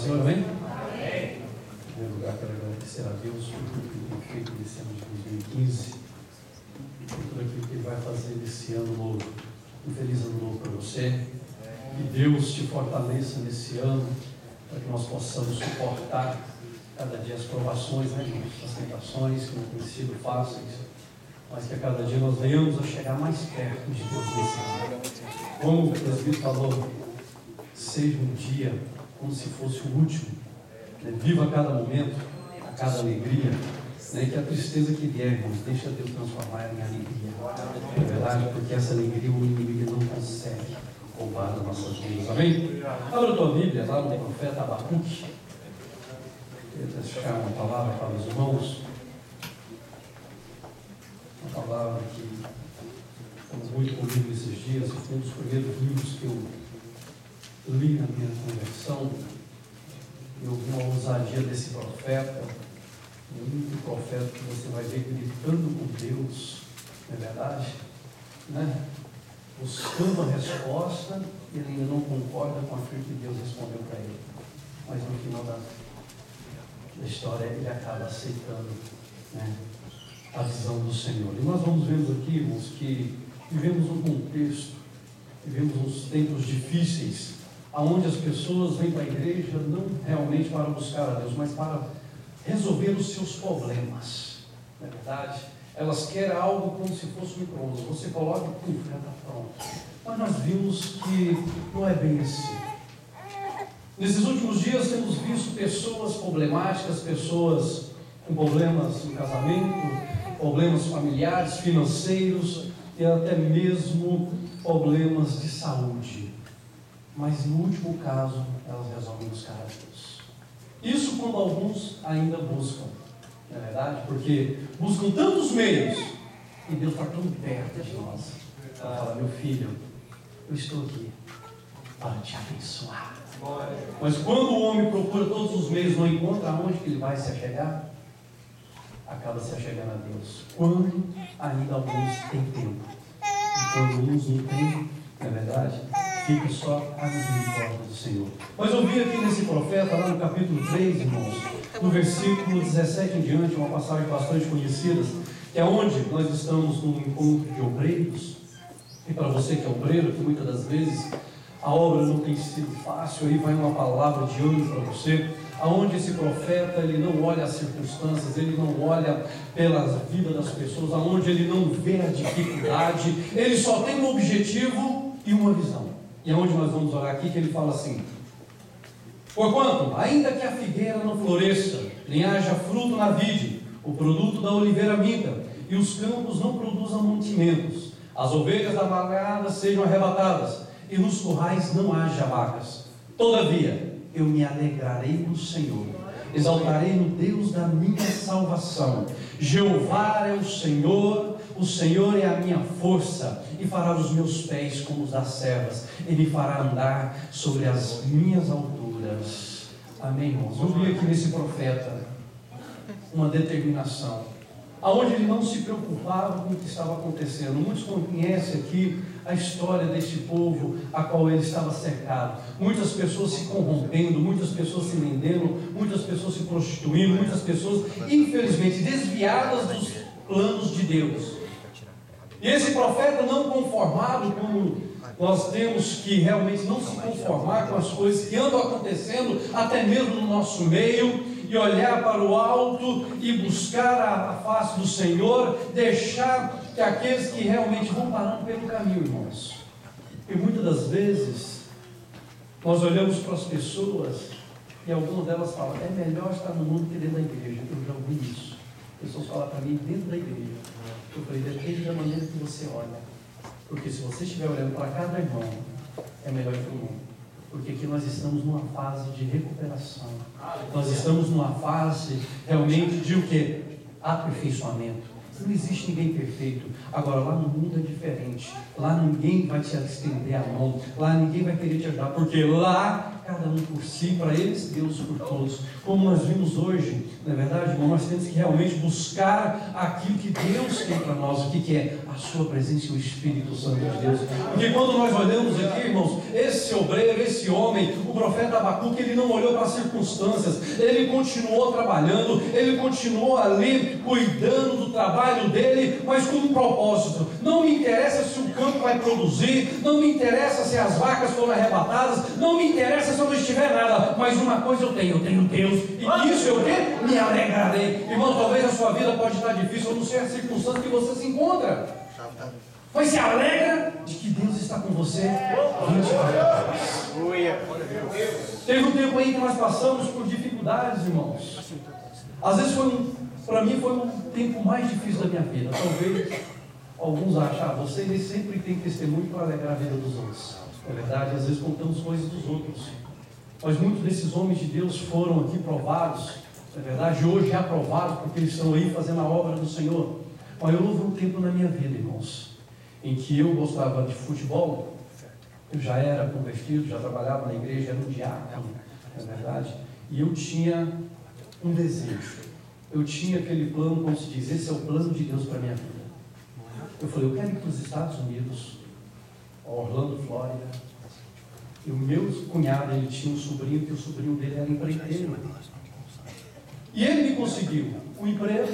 Senhor, amém? Amém. Em primeiro lugar, quero agradecer a Deus por tudo que Ele tem feito nesse ano de 2015 e por tudo aquilo que Ele vai fazer nesse ano novo. Um feliz ano novo para você. Que Deus te fortaleça nesse ano para que nós possamos suportar cada dia as provações, as tentações que não têm sido fáceis, mas que a cada dia nós venhamos a chegar mais perto de Deus nesse ano. Como o presbítero falou, seja um dia como se fosse o último, viva a cada momento, a cada alegria, que a tristeza que vier, irmãos, deixa Deus transformar em alegria, é verdade, porque essa alegria o inimigo não consegue roubar das nossas vidas, amém? Abra a tua Bíblia lá no profeta Abacuque. Eu queria deixar uma palavra para os irmãos, uma palavra que estamos muito comigo esses dias, foi um dos primeiros livros que eu li na minha conversão. Eu vi uma ousadia desse profeta, o único profeta que você vai ver gritando com Deus, não é verdade? Buscando a resposta, ele ainda não concorda com aquilo que Deus respondeu para ele, mas no final da história ele acaba aceitando a visão do Senhor. E nós vamos vendo aqui, irmãos, que vivemos um contexto, vivemos uns tempos difíceis, onde as pessoas vêm para a igreja não realmente para buscar a Deus, mas para resolver os seus problemas, não é verdade? Elas querem algo como se fosse um micro-ondas, você coloca e já está pronto. Mas nós vimos que não é bem assim. Nesses últimos dias temos visto pessoas problemáticas, pessoas com problemas no casamento, problemas familiares, financeiros e até mesmo problemas de saúde. Mas no último caso, elas resolvem buscar a Deus. Isso quando alguns ainda buscam, não é verdade? Porque buscam tantos meios e Deus está tão perto de nós. Ela fala: meu filho, eu estou aqui para te abençoar. Mas quando o homem procura todos os meios, não encontra aonde que ele vai se achegar, acaba se achegando a Deus. Quando ainda alguns têm tempo. E quando uns não têm, não é verdade? Fica só a misericórdia do Senhor. Mas eu vi aqui nesse profeta, lá no capítulo 3, irmãos, no versículo 17 em diante, uma passagem bastante conhecida, que é onde nós estamos num encontro de obreiros. E para você que é obreiro, que muitas das vezes a obra não tem sido fácil, aí vai uma palavra de ânimo para você, aonde esse profeta, ele não olha as circunstâncias, ele não olha pela vida das pessoas, aonde ele não vê a dificuldade, ele só tem um objetivo e uma visão. E é onde nós vamos olhar aqui, que ele fala assim: porquanto, ainda que a figueira não floresça, nem haja fruto na vide, o produto da oliveira minta, e os campos não produzam mantimentos, as ovelhas da manada sejam arrebatadas, e nos currais não haja vacas, todavia eu me alegrarei no Senhor, exaltarei no Deus da minha salvação. Jeová é o Senhor é a minha força, e fará os meus pés como os das servas, e me fará andar sobre as minhas alturas. Amém, irmãos? Eu vi aqui nesse profeta uma determinação, aonde ele não se preocupava com o que estava acontecendo. Muitos conhecem aqui a história deste povo a qual ele estava cercado. Muitas pessoas se corrompendo, muitas pessoas se vendendo, muitas pessoas se prostituindo, muitas pessoas, infelizmente, desviadas dos planos de Deus. E esse profeta, não conformado, como nós temos que realmente não se conformar com as coisas que andam acontecendo, até mesmo no nosso meio, e olhar para o alto e buscar a face do Senhor, deixar que aqueles que realmente vão parando pelo caminho, irmãos. E muitas das vezes nós olhamos para as pessoas e algumas delas falam: é melhor estar no mundo que dentro da igreja. Eu já ouvi isso. Pessoas falam para mim dentro da igreja. Eu falei: depende da maneira que você olha, porque se você estiver olhando para cada irmão, é melhor ir para o mundo. Porque aqui nós estamos numa fase de recuperação. Nós estamos numa fase realmente de o quê? Aperfeiçoamento. Não existe ninguém perfeito. Agora, lá no mundo é diferente. Lá ninguém vai te estender a mão. Lá ninguém vai querer te ajudar. Porque lá cada um por si, para eles, Deus por todos. Como nós vimos hoje, não é verdade, irmão? Nós temos que realmente buscar aquilo que Deus tem para nós. O que é? A sua presença e o Espírito Santo de Deus. Porque quando nós olhamos aqui, irmãos, esse obreiro, esse homem, o profeta Abacuque, ele não olhou para as circunstâncias, ele continuou trabalhando, ele continuou ali cuidando do trabalho dele, mas com um propósito. Não me interessa se o campo vai produzir, não me interessa se as vacas foram arrebatadas, não me interessa se eu não estiver nada, mas uma coisa eu tenho Deus, e nisso eu me alegrarei. Irmão, talvez a sua vida pode estar difícil, eu não sei a circunstância que você se encontra, mas se alegra de que Deus está com você 24 horas. Teve um tempo aí que nós passamos por dificuldades, irmãos. Às vezes para mim foi um tempo mais difícil da minha vida. Talvez alguns achem, você sempre tem testemunho para alegrar a vida dos outros. É verdade, às vezes contamos coisas dos outros. Mas muitos desses homens de Deus foram aqui provados, é verdade, hoje é aprovados, porque eles estão aí fazendo a obra do Senhor. Mas houve um tempo na minha vida, irmãos, em que eu gostava de futebol. Eu já era convertido, já trabalhava na igreja, era um diácono, é verdade, e eu tinha um desejo, eu tinha aquele plano, como se diz, esse é o plano de Deus para a minha vida. Eu falei, eu quero ir para os Estados Unidos, Orlando, Flórida. E o meu cunhado, ele tinha um sobrinho, que o sobrinho dele era empreiteiro. E ele me conseguiu o emprego,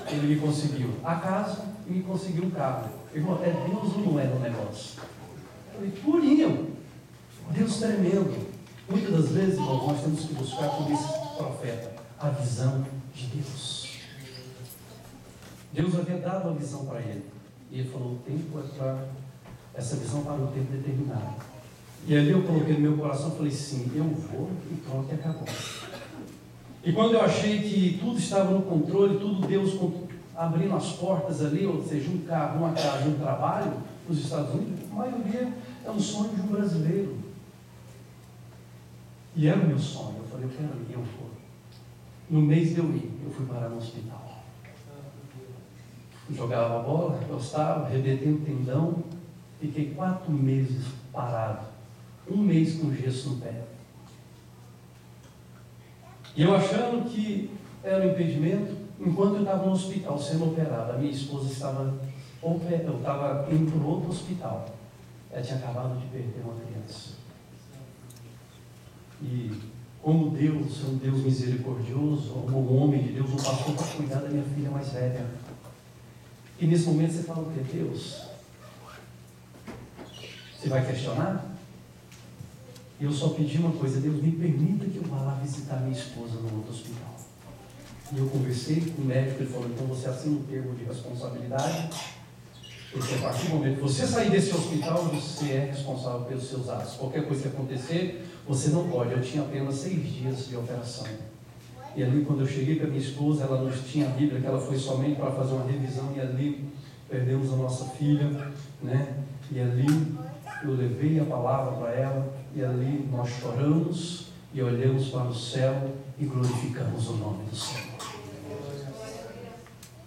ele me conseguiu a casa e me conseguiu um carro. Irmão, é Deus ou não é no negócio? Eu falei, purinho, Deus tremendo. Muitas das vezes, irmão, nós temos que buscar como esse profeta a visão de Deus. Deus havia dado a visão para ele. E ele falou, o tempo é para essa visão para um tempo determinado. E ali eu coloquei no meu coração, falei, sim, eu vou, e pronto, e acabou. E quando eu achei que tudo estava no controle, tudo Deus abrindo as portas ali, ou seja, um carro, uma casa, um trabalho nos Estados Unidos, a maioria é um sonho de um brasileiro. E era o meu sonho. Eu falei, eu quero ir, eu vou. No mês de eu ir, eu fui parar no hospital. Jogava bola, gostava, arrebentei o tendão, fiquei 4 meses parado, 1 mês com gesso no pé. E eu achando que era um impedimento, enquanto eu estava no hospital sendo operado, a minha esposa estava indo para outro hospital. Ela tinha acabado de perder uma criança. E como Deus é um Deus misericordioso, como um homem de Deus, um pastor para cuidar da minha filha mais velha. E nesse momento você fala o que? Deus, você vai questionar? E eu só pedi uma coisa, Deus, me permita que eu vá lá visitar minha esposa no outro hospital. E eu conversei com o médico, ele falou, então você assina um termo de responsabilidade, porque a partir do momento que você sair desse hospital, você é responsável pelos seus atos. Qualquer coisa que acontecer, você não pode. Eu tinha apenas 6 dias de operação. E ali, quando eu cheguei com a minha esposa, ela não tinha a Bíblia, que ela foi somente para fazer uma revisão, e ali perdemos a nossa filha, né? E ali eu levei a palavra para ela, e ali nós choramos, e olhamos para o céu, e glorificamos o nome do Senhor.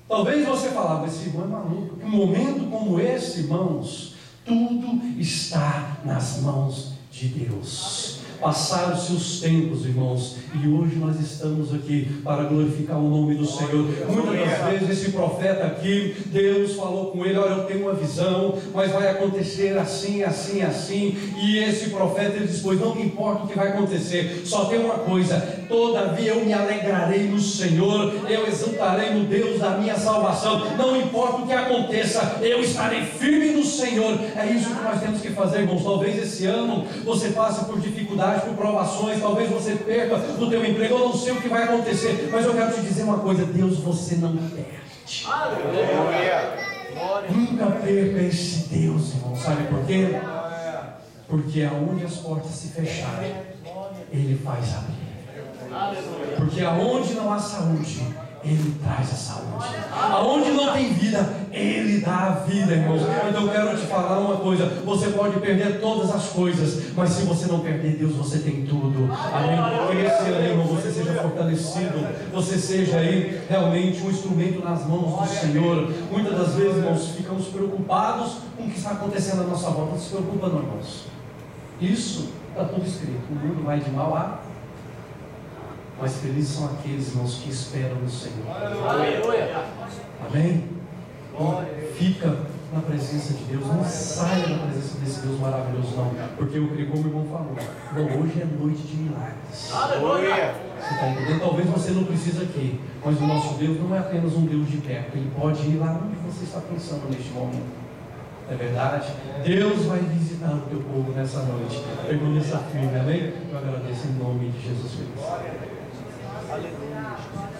Talvez você falava, esse irmão é maluco. Um momento como esse, irmãos, tudo está nas mãos de Deus. Passaram-se os tempos, irmãos, e hoje nós estamos aqui para glorificar o nome do Senhor. Muitas das vezes esse profeta aqui, Deus falou com ele, olha, eu tenho uma visão, mas vai acontecer assim, assim, assim. E esse profeta, ele diz, pois não me importa o que vai acontecer, só tem uma coisa, todavia eu me alegrarei no Senhor, eu exultarei no Deus da minha salvação. Não importa o que aconteça, eu estarei firme no Senhor. É isso que nós temos que fazer, irmãos. Talvez esse ano você passe por dificuldades, por provações, talvez você perca o teu emprego, eu não sei o que vai acontecer, mas eu quero te dizer uma coisa, Deus você não perde. Aleluia. Nunca perca esse Deus, irmão. Sabe por quê? Porque aonde as portas se fecharem, Ele faz abrir. Porque aonde não há saúde, Ele traz a saúde. Aonde não tem vida, Ele dá a vida, irmãos. Então eu quero te falar uma coisa, você pode perder todas as coisas, mas se você não perder Deus, você tem tudo. Amém? Que esse ano, irmão, você seja fortalecido, você seja aí realmente um instrumento nas mãos do Senhor. Muitas das vezes, irmãos, ficamos preocupados com o que está acontecendo à nossa volta. Não se preocupa não, irmãos. Isso está tudo escrito. O mundo vai de mal a... Mas felizes são aqueles, irmãos, que esperam no Senhor. Aleluia. Amém? Então, fica na presença de Deus. Não saia da presença desse Deus maravilhoso, não. Porque eu creio, como o irmão falou, irmão, hoje é noite de milagres. Aleluia. Você está entendendo? Talvez você não precise aqui, mas o nosso Deus não é apenas um Deus de perto. Ele pode ir lá onde você está pensando neste momento. É verdade? Deus vai visitar o teu povo nessa noite. Permaneça firme, amém? Eu agradeço em nome de Jesus Cristo. Aleluia.